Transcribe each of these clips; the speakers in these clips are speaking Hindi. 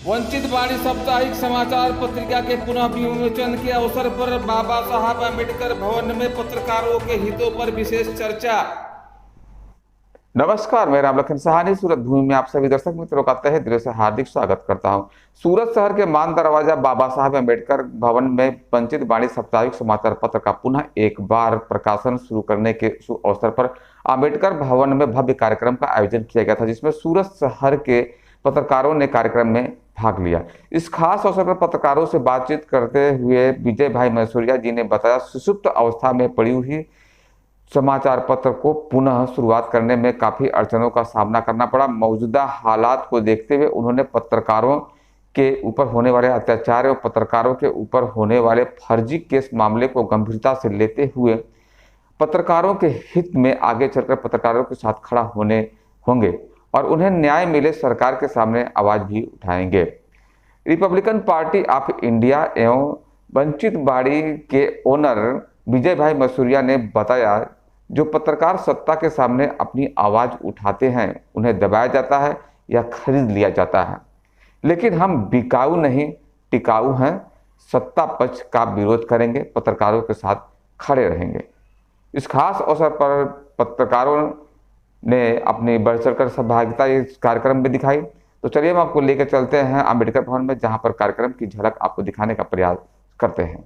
वंचित वाणी साप्ताहिक समाचार पत्रिका के पुनः विमोचन के अवसर पर बाबा साहब अम्बेडकर भवन में पत्रकारों के हितों पर विशेष चर्चा। नमस्कार, मैं राम लखन सहानी सूरत भूमि में आप सभी दर्शक मित्रों का तहे दिल से हार्दिक स्वागत करता हूं। सूरत शहर के मान दरवाजा बाबा साहब अम्बेडकर भवन में वंचित वाणी साप्ताहिक समाचार पत्र का पुनः एक बार प्रकाशन शुरू करने के अवसर पर अम्बेडकर भवन में भव्य कार्यक्रम का आयोजन किया गया था, जिसमें सूरत शहर के पत्रकारों ने कार्यक्रम में भाग लिया। इस खास अवसर पर पत्रकारों से बातचीत करते हुए विजय भाई मैसूरिया जी ने बताया, सुषुप्त अवस्था में पड़ी हुई समाचार पत्र को पुनः शुरुआत करने में काफ़ी अड़चनों का सामना करना पड़ा। मौजूदा हालात को देखते हुए उन्होंने पत्रकारों के ऊपर होने वाले अत्याचार और पत्रकारों के ऊपर होने वाले फर्जी केस मामले को गंभीरता से लेते हुए पत्रकारों के हित में आगे चलकर पत्रकारों के साथ खड़ा होंगे और उन्हें न्याय मिले सरकार के सामने आवाज़ भी उठाएंगे। रिपब्लिकन पार्टी ऑफ इंडिया एवं वंचित वाणी के ओनर विजय भाई मैसूरिया ने बताया, जो पत्रकार सत्ता के सामने अपनी आवाज़ उठाते हैं उन्हें दबाया जाता है या खरीद लिया जाता है, लेकिन हम बिकाऊ नहीं टिकाऊ हैं। सत्ता पक्ष का विरोध करेंगे, पत्रकारों के साथ खड़े रहेंगे। इस खास अवसर पर पत्रकारों ने अपनी बढ़ चढ़कर सहभागिता इस कार्यक्रम में दिखाई। तो चलिए हम आपको लेकर चलते हैं अम्बेडकर भवन में, जहां पर कार्यक्रम की झलक आपको दिखाने का प्रयास करते हैं।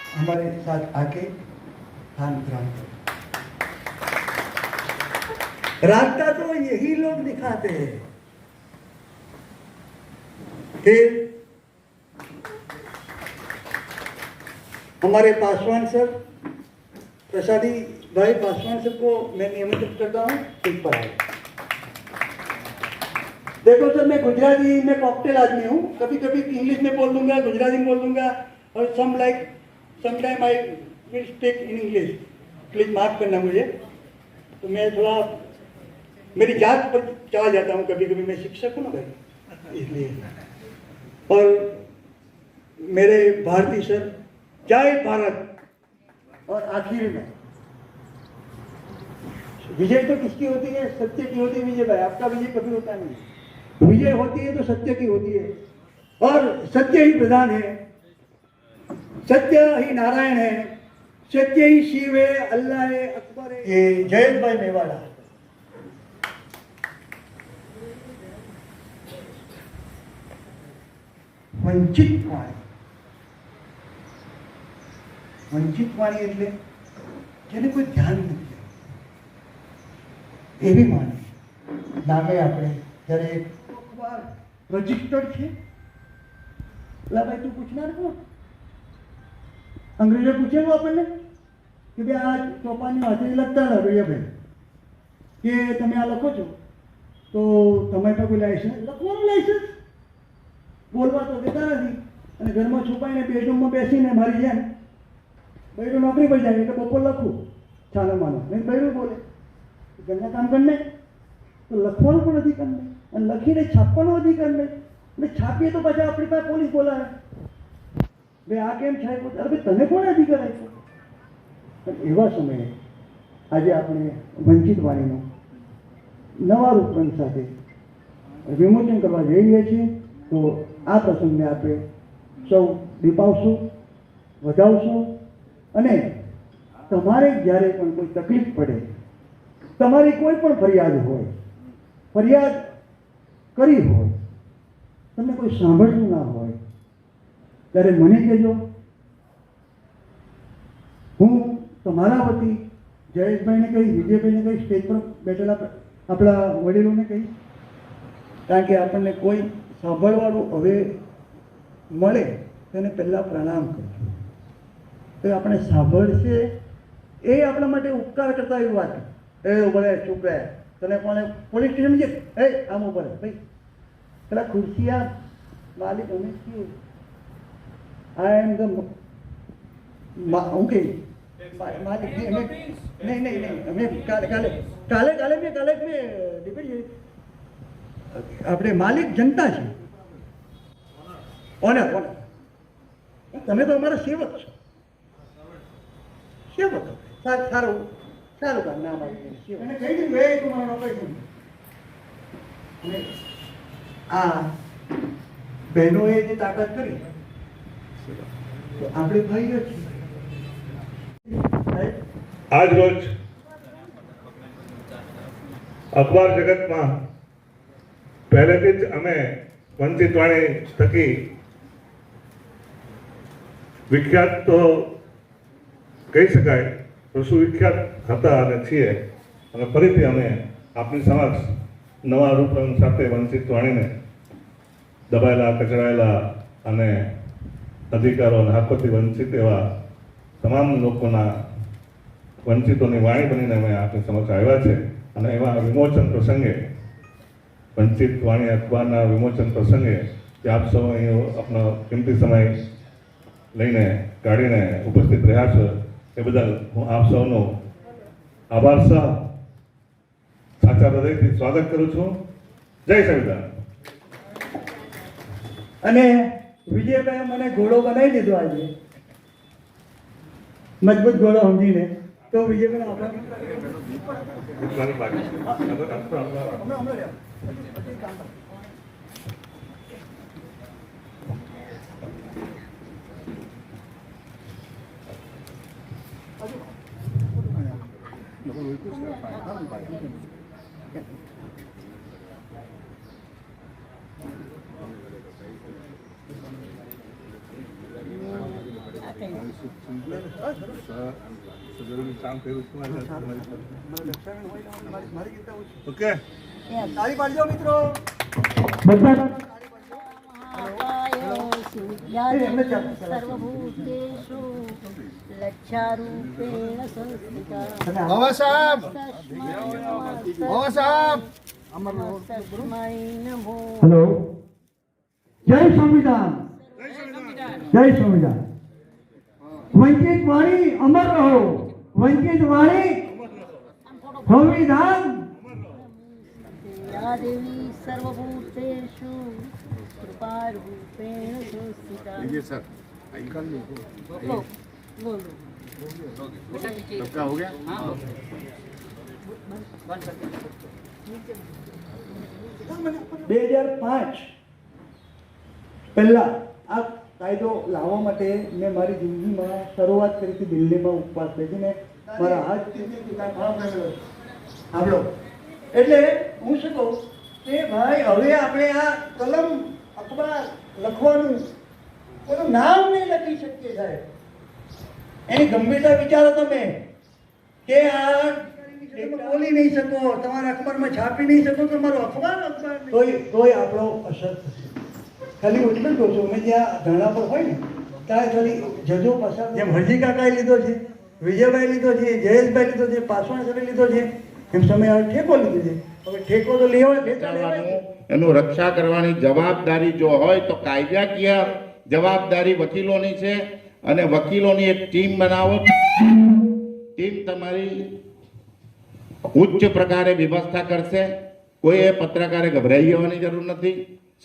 हमारे साथ आके स्थान ग्रहण करें। रास्ता तो यही लोग दिखाते हैं। फिर हमारे पासवान सर, प्रसादी भाई पासवान सर को मैं नियमित करता हूँ ठीक पर आए। देखो सर, मैं गुजराती में कॉकटेल आदमी हूँ। कभी कभी इंग्लिश में बोल दूंगा, गुजराती में बोल दूंगा, और sometime I will speak in English. Please माफ करना मुझे। तो मैं थोड़ा मेरी जात पर चला जाता हूँ कभी कभी। मैं शिक्षक हूँ ना भाई, इसलिए। और मेरे भारती सर, जय भारत। और आखिर में विजय तो किसकी होती है? सत्य की होती है विजय भाई। आपका विजय कभी होता नहीं। विजय होती है तो सत्य की होती है, और सत्य ही प्रधान है, सत्य ही नारायण है, सत्य ही शिव है, अल्लाह है, अकबर है। ये जयंत भाई मेवाड़ा। વંચિત વાણી. વંચિત વાણી એટલે જેને કોઈ ધ્યાન નથી, એવી વાણી. નામે આપણે જ્યારે અખબાર રજિસ્ટર્ડ છે, લા ભાઈ તું પૂછનાર કોણ? અંગ્રેજો પૂછેલું આપણને કે ભાઈ આ ચોપાની હાથે લખતા હતા ભાઈ કે તમે આ લખો છો તો તમારી પાસે કોઈ લાયસન્સ, લખવાનું લાયસન્સ, બોલવા તો દેતા નથી. અને ઘરમાં છુપાઈને બેડરૂમમાં બેસીને મારી જેમ બૈરું નોકરી પર જાય એટલે બપોર લખું ચાલો માનો નહીં, બૈરું બોલે ઘરના કામ કરીને તો લખવાનો પણ અધિકાર નહીં, અને લખીને છાપવાનો અધિકાર નહીં. એટલે છાપીએ તો પાછા આપણી પાસે પોલીસ બોલાવે, ભાઈ આ કેમ છાપ્યો? અરે ભાઈ તને કોણે અધિકાર આપ્યો? પણ એવા સમયે આજે આપણે વંચિત વાણીનો નવા રૂપરંગ સાથે વિમોચન કરવા જઈ રહ્યા છીએ. તો આ પ્રસંગને આપણે સૌ દીપાવશું, વધાવશું. અને તમારે જ્યારે પણ કોઈ તકલીફ પડે, તમારી કોઈ પણ ફરિયાદ હોય, ફરિયાદ કરી હોય, તમને કોઈ સાંભળતું ના હોય, ત્યારે મને કહેજો. હું તમારા વતી જયેશભાઈને કહી, વિજયભાઈને કહી, સ્ટેજ પર બેઠેલા આપણા વડીલોને કહી, કારણ કે આપણને કોઈ સાંભળવાળું હવે મળે તેને પહેલાં પ્રણામ કરજો. તો આપણે સાંભળશે એ આપણા માટે ઉપકાર કરતા એવી વાત. એ બોલે ચૂપ રહે, તને કોને પોલીસ સ્ટેશન છે? એ આમ ઉપર ભાઈ પેલા ખુરશીયા માલિક અમે છીએ. આઈ એમ ધ હું કે માલિક નહીં અમે કાલે મેં ડિપેન્ડ આપણે માલિક જનતા છે. ઓનર તમે તો અમારા સેવક છો. સેવક સારું કામ નામ આપ્યું એને કહી દીધું એ તમારા નોકરી. અને આ બહેનોએ જે તાકાત કરી તો આપણે ભાઈઓ છીએ. આજ રોજ અખબાર જગતમાં પહેલેથી જ અમે વંચિત વાણી થકી વિખ્યાત તો કહી શકાય તો સુવિખ્યાત હતા અને છીએ. અને ફરીથી અમે આપની સમક્ષ નવા રૂપરંગ સાથે વંચિત વાણીને દબાયેલા, કચડાયેલા અને અધિકારો અને હકોથી વંચિત એવા તમામ લોકોના વંચિતોની વાણી બનીને અમે આપની સમક્ષ આવ્યા છે. અને એવા વિમોચન પ્રસંગે, વંચિત વાણી અખબારના વિમોચન પ્રસંગે જે આપ સૌ અહીં આપનો કિંમતી સમય લઈને કાઢીને ઉપસ્થિત રહ્યા છો એ બદલ હું આપ સૌનો આભાર સહ સાચા હૃદયથી સ્વાગત કરું છું. જય સંવિધાન. અને વિજયભાઈ મને ઘોડો બનાવી દીધો આજે, મજબૂત ઘોડો સમજીને. તો વિજયભાઈ આભાર. ઓકે, તાળી પાડજો મિત્રો. સર્વભૂતેષુ લક્ષારૂપેણ સંસ્થિતા તસ્મૈ નમો. હેલો, જય સંવિધાન, જય સંવિધાન. વંચિત વાણી અમર રહો, વંચિત વાણી સંવિધાન. યા દેવી સર્વભૂતેષુ કૃપારૂપેણ સંસ્થિતા. બોલો. सबका हो गया? हाँ। 2005 પહેલા આ કાયદો લાવવા માટે મેં મારી જિંદગીમાં શરૂઆત કરી હતી દિલ્હીમાં ઉપવાસ બેસીને મારા હાથ સાંભળો. એટલે હું શું કહું કે ભાઈ હવે આપણે આ કલમ અખબાર લખવાનું કોઈનું નામ નહીં લખી શકીએ સાહેબ. એની ગંભીરતા વિચારો તમે કે આ તમે બોલી નહીં શકો, તમારા અખબારમાં છાપી નહીં શકો, તમારો અખબાર તોય આપણો અસર થશે. ખાલી હું એટલું જ કહું છું, અમે જ્યાં ધરણા પર હોય ને ત્યાં ખાલી જજો પસાર, જેમ હરજી કાકાએ લીધો છે, વિજયભાઈ લીધો છે, જયેશભાઈ લીધો છે, પાસવાણ સાહેબે લીધો છે, એમ સમય હવે ઠેકો લીધો છે. હવે ઠેકો તો લેવાય, એનું રક્ષા કરવાની જવાબદારી જો હોય તો કાયદાકીય જવાબદારી વકીલોની છે અને વકીલોની એક ટીમ બનાવો. ટીમ તમારી ઉચ્ચ પ્રકારે વ્યવસ્થા કરશે. કોઈ એ પત્રકારે ગભરાઈ જવાની જરૂર નથી.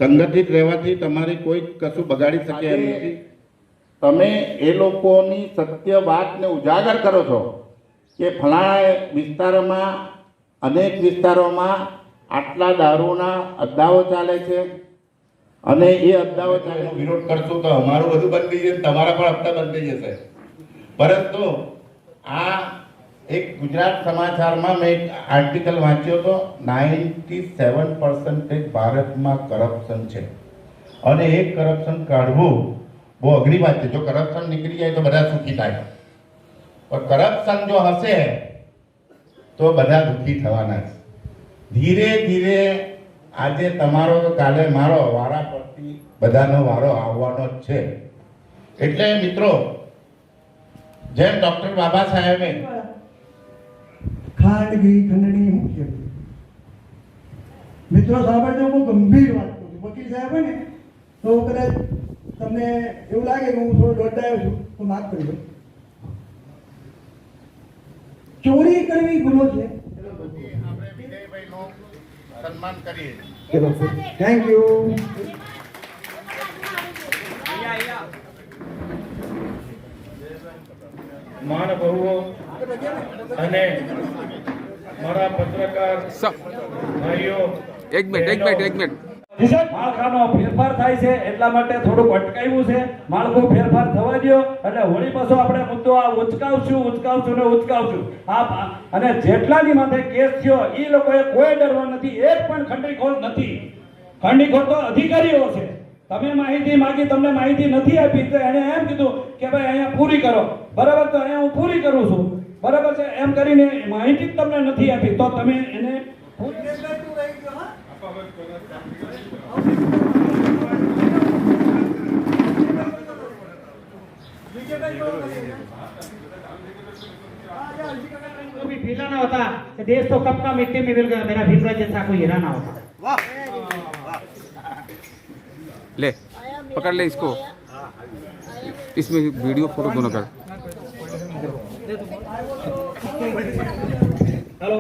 સંગઠિત રહેવાથી તમારી કોઈ કશું બગાડી શકે એમ નથી. તમે એ લોકોની સત્ય વાતને ઉજાગર કરો છો કે ફલાણા વિસ્તારોમાં, અનેક વિસ્તારોમાં આટલા દારૂના અડ્ડાઓ ચાલે છે અને એ અડ્ડાઓ ચાલે, વિરોધ કરશો તો અમારું બધું બંધ થઈ જશે, તમારા પણ હપ્તા બંધ થઈ જશે. પરંતુ આ એક ગુજરાત સમાચારમાં મેં એક આર્ટિકલ વાંચ્યો હતો, 97% ભારતમાં કરપ્શન છે અને એ કરપ્શન કાઢવું બહુ અઘરી વાત છે. જો કરપ્શન નીકળી જાય તો બધા સુખી થાય, પણ કરપ્શન જો હશે તો બધા દુઃખી થવાના છે. ધીરે ધીરે આજે તમારો તો કાલે મારો, વારા પરથી બધાનો વારો આવવાનો જ છે. એટલે મિત્રો, જેમ ડોક્ટર બાબા સાહેબે ખાંડગી ખંડણી મુખ્ય મિત્રો સાંભળજો, બહુ ગંભીર વાત કરું છું. વકીલ સાહેબ હોય ને તો કદાચ તમને એવું લાગે કે હું થોડો દોડાયો છું તો માફ કરી દો. ચોરી કરવી ગુનો છે. સન્માન કરીએ. ચલો, થેન્ક યુ. મહાનુભાવો અને મારા પત્રકાર ભાઈઓ, एक मिनट માળખાનો ફેરફાર થાય છે એટલા માટે થોડુંક અટકાવ્યું છે. માળખું ફેરફાર થવા દો એટલે હોળી પાછો આપણે મુદ્દો આ ઉચકાવશું. અને જેટલાની માથે કેસ થયો એ લોકોએ કોઈ ડરવા નથી. એક પણ ખંડીખોર નથી. ખંડીખોર તો અધિકારીઓ છે. તમે માહિતી માંગી, તમને માહિતી નથી આપી તો એને એમ કીધું કે ભાઈ અહીંયા પૂરી કરો. બરાબર, તો અહીંયા હું પૂરી કરું છું. બરાબર છે, એમ કરીને માહિતી જ તમને નથી આપી તો તમે એને तो भी फैलाना होता कि देश तो कब का मिट्टी में मिल गया, मेरा भीमराज जैसा कोई हीरा ना होता. ले पकड़ ले इसको, इसमें वीडियो फोटो दोनों कर. हेलो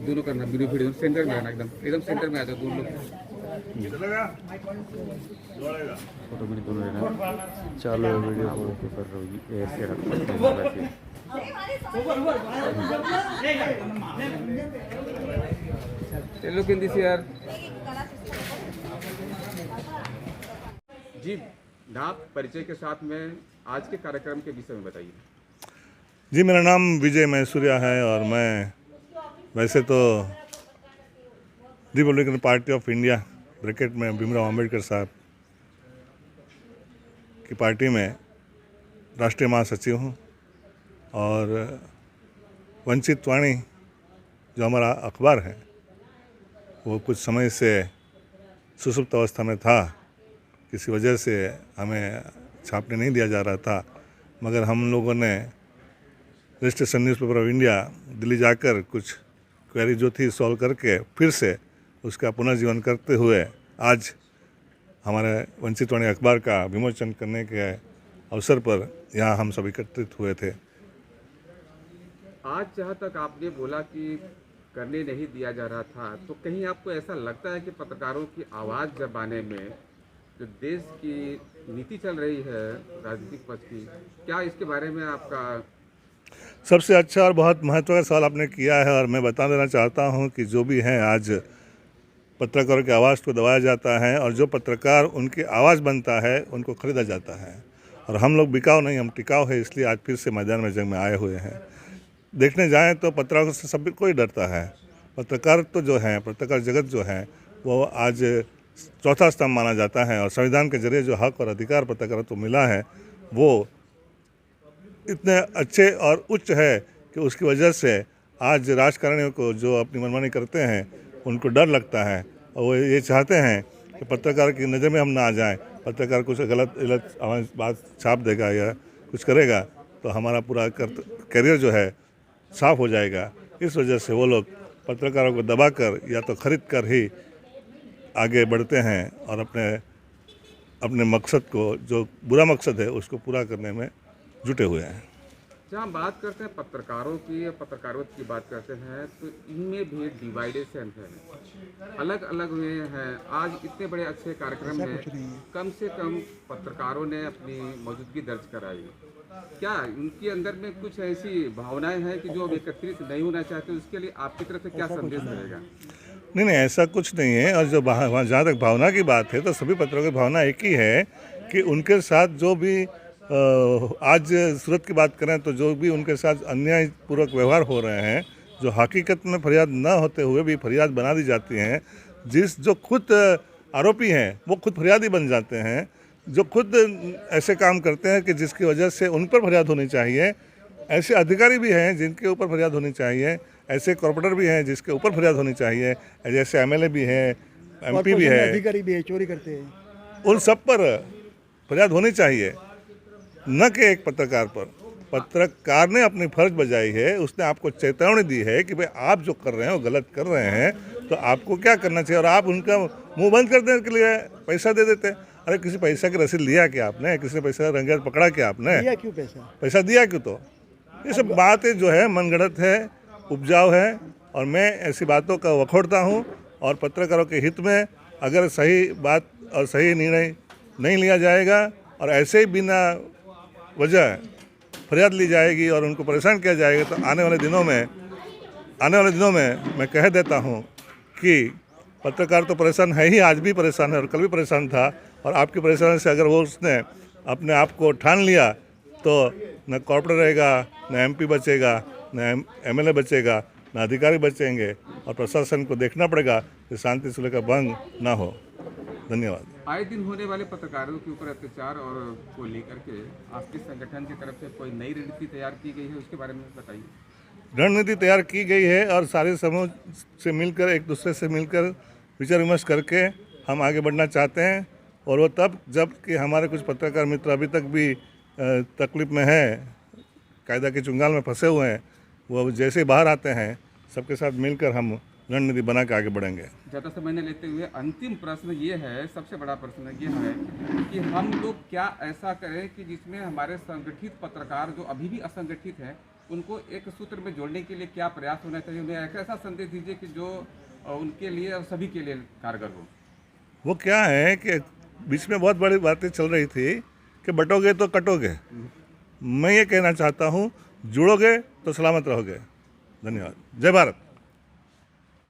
दोनों करना, वीडियो सेंटर में आना, एकदम सेंटर में आ जाओ दोनों लोग. फोटो वीडियो दोनों रहना. चलो वीडियो फोटो कर रहा हूँ ऐसे रखो. लोग इन दिस यार जी, आप परिचय के साथ में आज के कार्यक्रम के विषय में बताइए. जी, मेरा नाम विजय मैसूरिया है और मैं वैसे तो Republican party of India bracket में भीमराव अंबेडकर साहब की पार्टी में राष्ट्रीय महासचिव हूँ और वंचित वाणी जो हमारा अखबार है वो कुछ समय से सुसुप्त अवस्था में था. किसी वजह से हमें छापने नहीं दिया जा रहा था, मगर हम लोगों ने registration newspaper of India Delhi जाकर कुछ क्वेरी जो थी सॉल्व करके फिर से उसका पुनर्जीवन करते हुए आज हमारे वंचित वाणी अखबार का विमोचन करने के अवसर पर यहाँ हम सब एकत्रित हुए थे. आज जहाँ तक आपने बोला कि करने नहीं दिया जा रहा था, तो कहीं आपको ऐसा लगता है कि पत्रकारों की आवाज़ दबाने में जो देश की नीति चल रही है राजनीतिक पक्ष की, क्या इसके बारे में आपका? सबसे अच्छा और बहुत महत्व का सवाल आपने किया है और मैं बता देना चाहता हूँ कि जो भी हैं आज पत्रकारों की आवाज़ को दबाया जाता है और जो पत्रकार उनकी आवाज़ बनता है उनको खरीदा जाता है. और हम लोग बिकाऊ नहीं, हम टिकाऊ है, इसलिए आज फिर से मैदान में जंग में आए हुए हैं. देखने जाएं तो पत्रकारों से सभी कोई डरता है. पत्रकार तो जो है, पत्रकार जगत जो है वो आज चौथा स्तंभ माना जाता है और संविधान के जरिए जो हक और अधिकार पत्रकारों को मिला है वो इतने अच्छे और उच्च है कि उसकी वजह से आज राजकारणियों को जो अपनी मनमानी करते हैं उनको डर लगता है और वो ये चाहते हैं कि पत्रकार की नज़र में हम ना आ जाएं। पत्रकार कुछ गलत हमारी बात छाप देगा या कुछ करेगा तो हमारा पूरा करियर जो है साफ हो जाएगा। इस वजह से वो लोग पत्रकारों को दबाकर या तो खरीद कर ही आगे बढ़ते हैं और अपने मकसद को, जो बुरा मकसद है, उसको पूरा करने में जुटे हुए हैं। जब हम बात करते हैं पत्रकारों की, पत्रकारों की बात करते हैं तो इनमें भी डिवाइडेशन है, अलग अलग हुए हैं। आज इतने बड़े अच्छे कार्यक्रम में कम से कम पत्रकारों ने अपनी मौजूदगी दर्ज कराई। क्या उनके अंदर में कुछ ऐसी भावनाएं हैं कि जो एकत्रित नहीं होना चाहते, उसके लिए आपकी तरफ से क्या संदेश रहेगा? नहीं, ऐसा कुछ नहीं है। और जो जहाँ तक भावना की बात है तो सभी पत्रों की भावना एक ही है कि उनके साथ जो भी आज सूरत की बात करें तो जो भी उनके साथ अन्यायपूर्वक व्यवहार हो रहे हैं, जो हकीकत में फरियाद न होते हुए भी फरियाद बना दी जाती हैं, जो खुद आरोपी हैं वो खुद फरियादी बन जाते हैं, जो खुद ऐसे काम करते हैं कि जिसकी वजह से उन पर फरियाद होनी चाहिए, ऐसे अधिकारी भी हैं जिनके ऊपर फरियाद होनी चाहिए, ऐसे कॉर्पोरेटर भी हैं जिसके ऊपर फरियाद होनी चाहिए, जैसे एमएलए भी हैं, एमपी भी है, अधिकारी भी है, चोरी करते हैं, उन सब पर फरियाद होनी चाहिए, न कि एक पत्रकार पर। पत्रकार ने अपनी फर्ज बजाई है, उसने आपको चेतावनी दी है कि भाई आप जो कर रहे हैं वो गलत कर रहे हैं, तो आपको क्या करना चाहिए। और आप उनका मुंह बंद कर देने के लिए पैसा दे देते। अरे किसी पैसा की रसीद लिया क्या आपने? किसी पैसा रंगे पकड़ा क्या आपने? दिया क्यों पैसा दिया क्यों? तो ये सब बातें जो है मनगढ़ंत है, उपजाऊ है, और मैं ऐसी बातों का वखोड़ता हूँ। और पत्रकारों के हित में अगर सही बात और सही निर्णय नहीं लिया जाएगा और ऐसे ही बिना वजह फरियाद ली जाएगी और उनको परेशान किया जाएगा तो आने वाले दिनों में मैं कह देता हूँ कि पत्रकार तो परेशान है ही, आज भी परेशान है और कल भी परेशान था। और आपकी परेशानी से अगर वो उसने अपने आप को ठान लिया तो न कॉर्पोरेट रहेगा, न एमपी बचेगा, न एमएलए बचेगा, न अधिकारी बचेंगे, और प्रशासन को देखना पड़ेगा कि शांति श्रृंखला का भंग ना हो। धन्यवाद। आए दिन होने वाले पत्रकारों के ऊपर अत्याचार और को लेकर के आपके संगठन की तरफ से कोई नई रणनीति तैयार की गई है, उसके बारे में बताइए। रणनीति तैयार की गई है और सारे समूह से मिलकर, एक दूसरे से मिलकर विचार विमर्श करके हम आगे बढ़ना चाहते हैं। और वो तब जब कि हमारे कुछ पत्रकार मित्र अभी तक भी तकलीफ में हैं, कायदा के चुंगाल में फंसे हुए हैं, वो जैसे ही बाहर आते हैं सबके साथ मिलकर हम रणनीति बना के आगे बढ़ेंगे। ज़्यादा समय न लेते हुए अंतिम प्रश्न ये है, सबसे बड़ा प्रश्न ये है कि हम लोग क्या ऐसा करें कि जिसमें हमारे संगठित पत्रकार जो अभी भी असंगठित हैं उनको एक सूत्र में जोड़ने के लिए क्या प्रयास होना चाहिए? उन्हें एक ऐसा संदेश दीजिए कि जो उनके लिए और सभी के लिए कारगर हो। वो क्या है कि बीच में बहुत बड़ी बातें चल रही थी कि बटोगे तो कटोगे। मैं ये कहना चाहता हूँ, जुड़ोगे तो सलामत रहोगे। धन्यवाद। जय भारत।